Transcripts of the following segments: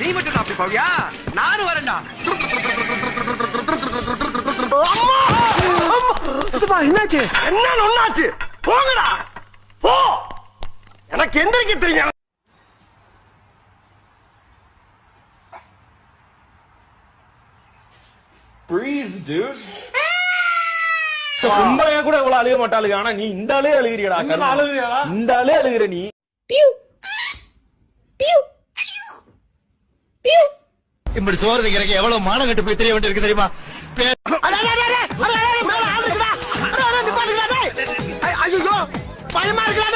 நீ மட்டும் அப்படி போவியா? நானும் வரேன்டா. என்னாச்சு? என்ன ஒண்ணாச்சு? போங்கடா போ. எனக்கு எந்திரிக்க தெரியும். Breathe, dude. கும்பளையா கூட இவ்வளவு அழுக மாட்டாளுங்க. ஆனா நீ இந்த ஆளே அழுகிறியடா. இந்த ஆளே அழுகிற நீ. இப்படி சோறு திங்கிறக்கு எவ்வளவு மானம் கட்டு போய் தெரிய வேண்டியிருக்கு தெரியுமா? ஐயோ பயமா இருக்கா?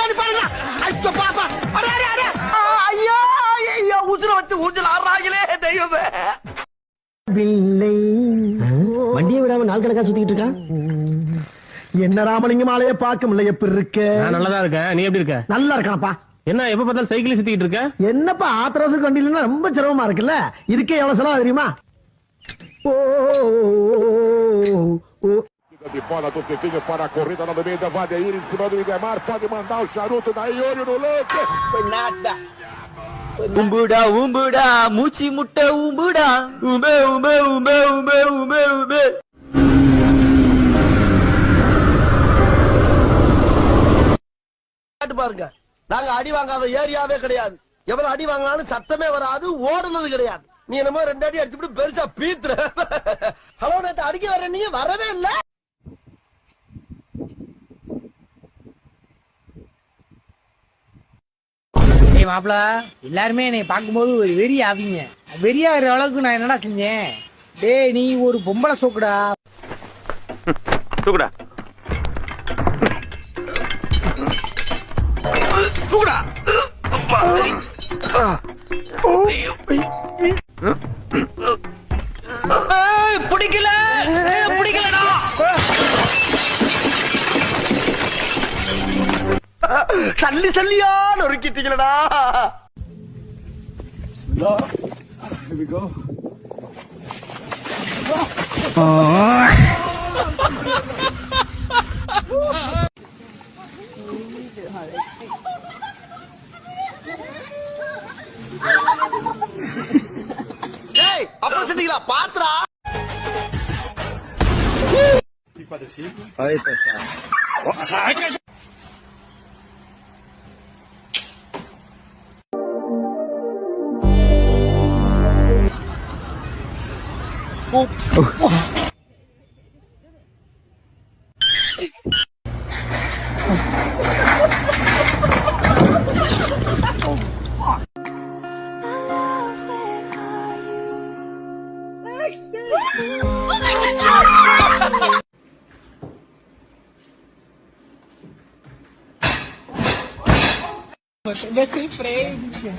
ஐயோ ஐயோ உசுர வச்சு ஊஞ்சல் ஆடுறாங்களே தெய்வமே. வண்டியை விடாம நாள் கணக்கா சுத்திட்டு இருக்கான். என்ன ராமலிங்கம் ஆலைய பார்க்க முடியல. எப்படி இருக்க? நல்லதா இருக்க. நீ எப்படி இருக்க? நல்லா இருக்கானப்பா. என்ன எப்ப பார்த்தாலும் சைக்கிள் சுத்திட்டு இருக்க? என்னப்பா ஆத்திரவசம் வண்டி இல்லைன்னா ரொம்ப சிரமமா இருக்குல்ல. இதுக்கே எவ்வளவு செலவு தெரியுமா? De bola do Tiquinho para a corrida novamente da Vadeir em cima do Idemar, pode mandar o charuto da Ione no lance. Foi nada. உம்புடா உம்புடா மூச்சி முட்டை உம்புடா உம்பே உம்பே உம்பே உம்பே உம்பே உம்பே. பாருங்க, நாங்க அடி வாங்காத ஏரியாவே கிடையாது. எவ்வளவு அடி வாங்கினாலும் சத்தமே வராது, ஓடுனது கிடையாது. நீ என்னமோ 2 அடி அடிச்சுட்டு பெருசா பீத்துற. ஹலோ, நேத்து அடிக்க வர நீங்க வரவே இல்ல. மாப்பிள எல்லாருமே என்னை பார்க்கும்போது ஒரு வெறி ஆவீங்க. வெறியாகிற அளவுக்கு நான் என்னடா செஞ்சேன்? டேய் நீ ஒரு பொம்பளை சோக்குடா. தூக்குடா தூக்குடா. பிடிக்கல பிடிக்கலடா. சல்லி சல்லியா நொறுக்கிட்டீங்களடா. ஏய் அப்ப செஞ்சீங்களா? Patra. Aí, pessoal. Desce em frente.